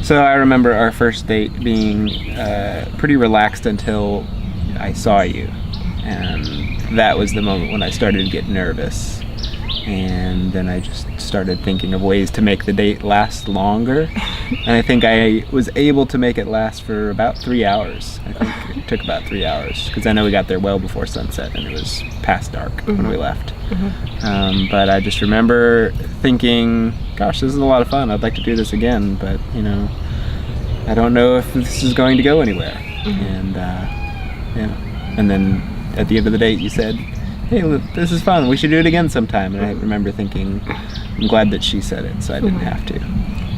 So I remember our first date being pretty relaxed until I saw you, and that was the moment when I started to get nervous, and then I just started thinking of ways to make the date last longer, and I think I was able to make it last for about 3 hours. I think it took about 3 hours, because I know we got there well before sunset and it was past dark when we left. But I just remember thinking, gosh, this is a lot of fun, I'd like to do this again, but you know, I don't know if this is going to go anywhere. And and then at the end of the date you said, hey, look, this is fun, we should do it again sometime. And I remember thinking, I'm glad that she said it so I didn't have to.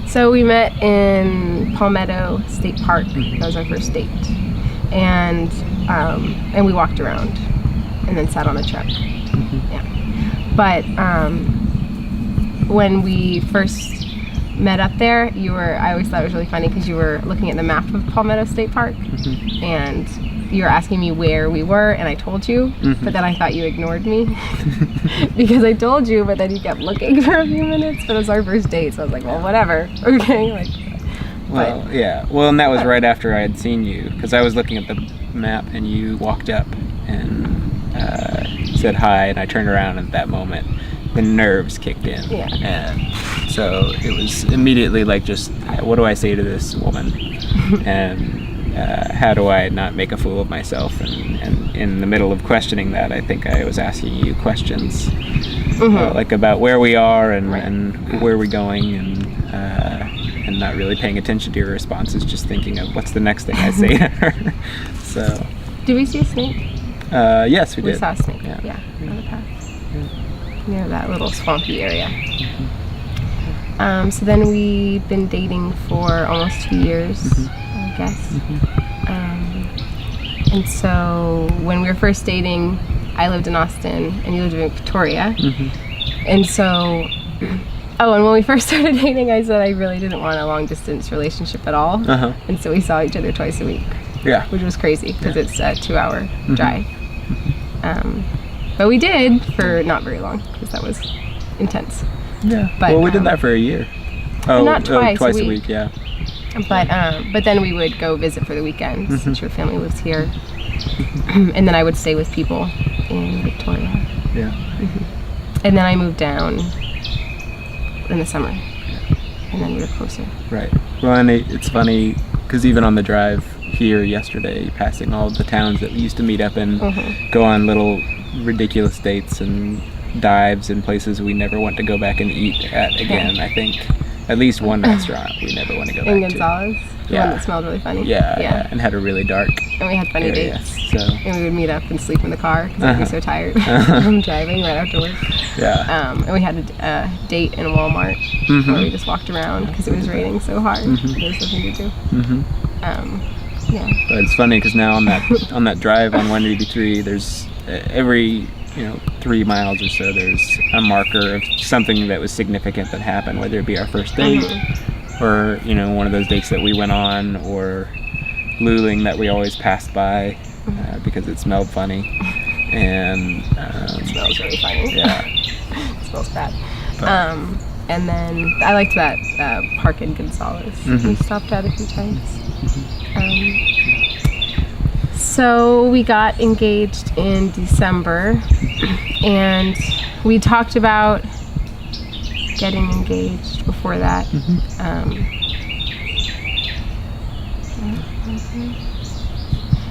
So we met in Palmetto State Park. That was our first date. And we walked around and then sat on a truck. Yeah. But when we first met up there, I always thought it was really funny because you were looking at the map of Palmetto State Park and you were asking me where we were, and I told you, but then I thought you ignored me because I told you, but then you kept looking for a few minutes. But it was our first date, so I was like, well, whatever. Okay. Like, well, yeah. Well, and that was right after I had seen you, because I was looking at the map and you walked up and said hi, and I turned around, and at that moment the nerves kicked in. Yeah. And so it was immediately like, just what do I say to this woman? And how do I not make a fool of myself? And in the middle of questioning that, I think I was asking you questions like about where we are and where we're going, and not really paying attention to your responses, just thinking of what's the next thing I say to her. So. Did we see a snake? Yes, we did. We saw a snake. Yeah, on the path. Near that little swampy area. So then we'd been dating for almost 2 years. I guess. And so when we were first dating, I lived in Austin and you lived in Victoria. And so, and when we first started dating, I said I really didn't want a long distance relationship at all. And so we saw each other twice a week. Yeah. Which was crazy because it's a 2-hour drive. But we did for not very long because that was intense. Yeah. But, well, we did that for a year. Not twice a week, yeah. But then we would go visit for the weekend since your family lives here, and then I would stay with people in Victoria. Yeah. And then I moved down in the summer, and then we were closer. Right. Well, and it's funny because even on the drive here yesterday, passing all of the towns that we used to meet up in, go on little ridiculous dates and dives in places we never want to go back and eat at again. I think. At least one restaurant we never want to go back to. In Gonzales? The one that smelled really funny? Yeah, and had a really dark And we had funny area, dates. So. And we would meet up and sleep in the car because I'd be so tired from driving right after work. Yeah. And we had a date in Walmart where we just walked around because it was raining so hard. There was nothing to do. Yeah. But it's funny because now on that drive on 183, there's every 3 miles or so, there's a marker of something that was significant that happened, whether it be our first date or one of those dates that we went on, or Luling that we always passed by because it smelled funny, and it smells really funny. Yeah. It smells bad. And then I liked that park in Gonzales. We stopped at a few times. So we got engaged in December, and we talked about getting engaged before that.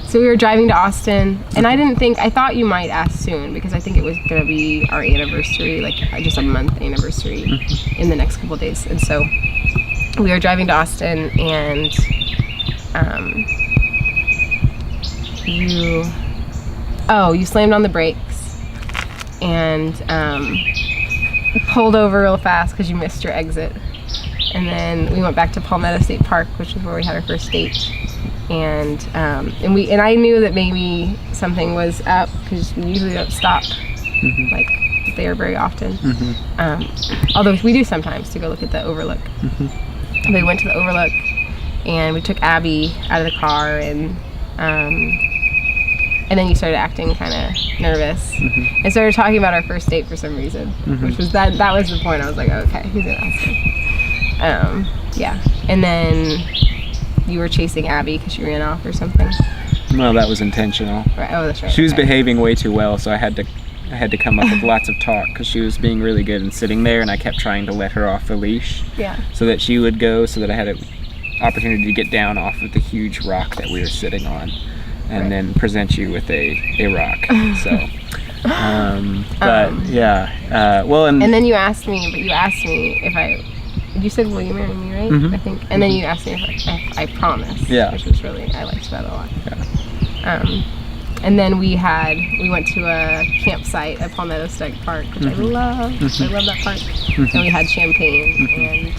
So we were driving to Austin, and I thought you might ask soon because I think it was going to be our anniversary, like just a month anniversary in the next couple of days. And so we were driving to Austin, and you slammed on the brakes and pulled over real fast because you missed your exit. And then we went back to Palmetto State Park, which is where we had our first date. And I knew that maybe something was up because we usually don't stop like there very often. Although we do sometimes to go look at the overlook. We went to the overlook and we took Abby out of the car, and then you started acting kind of nervous and started talking about our first date for some reason, which was that was the point. I was like, okay, he's gonna ask me. Yeah, And then you were chasing Abby because she ran off or something. Well, that was intentional. Right. Oh, that's right. She was okay. behaving way too well, so I had to come up with lots of talk because she was being really good and sitting there, and I kept trying to let her off the leash. Yeah. So that she would go, so that I had an opportunity to get down off of the huge rock that we were sitting on, and then present you with a rock. So, well, and then you asked me if you said, will you marry me, right? Mhm. I think. And then you asked me if I promised. Yeah. Which was really, I liked that a lot. Yeah. And then we went to a campsite at Palmetto State Park, which I love. I love that park. And we had champagne and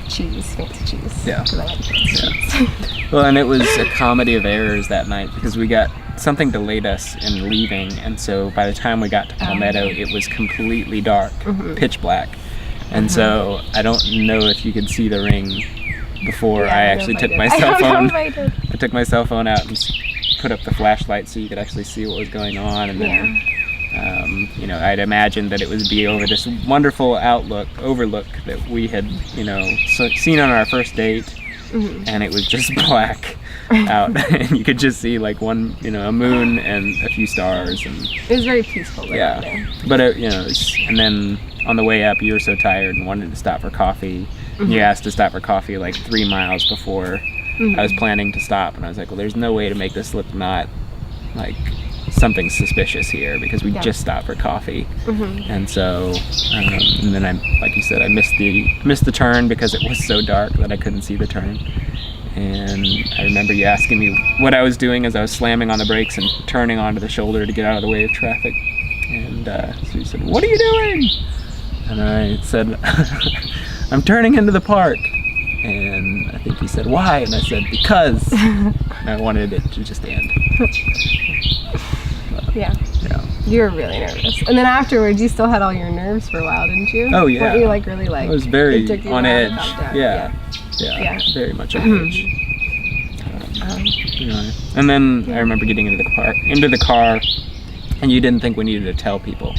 cheese, fancy cheese. Yeah. Because I like fancy cheese. Well, and it was a comedy of errors that night because something delayed us in leaving, and so by the time we got to Palmetto, it was completely dark, pitch black. And so I don't know if you could see the ring before I actually took my cell phone. I took my cell phone out and put up the flashlight so you could actually see what was going on, and then I'd imagined that it would be over this wonderful overlook that we had seen on our first date, and it was just black out, and you could just see like one a moon and a few stars, and it was very peaceful there. But and then on the way up you were so tired and wanted to stop for coffee. You asked to stop for coffee like 3 miles before I was planning to stop, and I was like, well, there's no way to make this look not like something suspicious here because we just stopped for coffee. And so and then like you said, I missed the turn because it was so dark that I couldn't see the turn. And I remember you asking me what I was doing as I was slamming on the brakes and turning onto the shoulder to get out of the way of traffic. And so you said, what are you doing? And I said, I'm turning into the park. And I think you said, why? And I said, because. I wanted it to just end. Yeah. You were really nervous. And then afterwards, you still had all your nerves for a while, didn't you? Oh, yeah. Weren't you really like... I was very on edge. Yeah. Very much on edge. And then I remember getting into the car, and you didn't think we needed to tell people.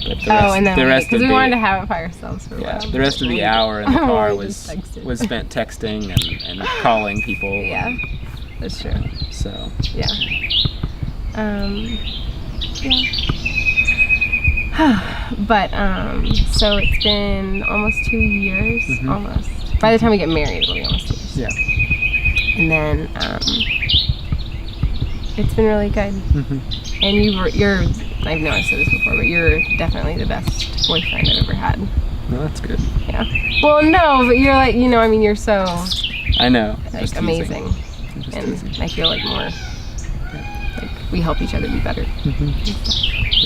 But the rest because we wanted to have it by ourselves for a while. The rest of the hour in the car was spent texting and calling people. Yeah, that's true. So but so it's been almost 2 years. Almost. By the time we get married, it'll be almost 2 years. Yeah. And then it's been really good. And you're. I know I've said this before, but you're definitely the best boyfriend I've ever had. Well, that's good. Yeah. Well, no, but you're like, you're so... I know. Like, amazing. And I feel like more... Like, we help each other be better.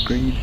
Agreed.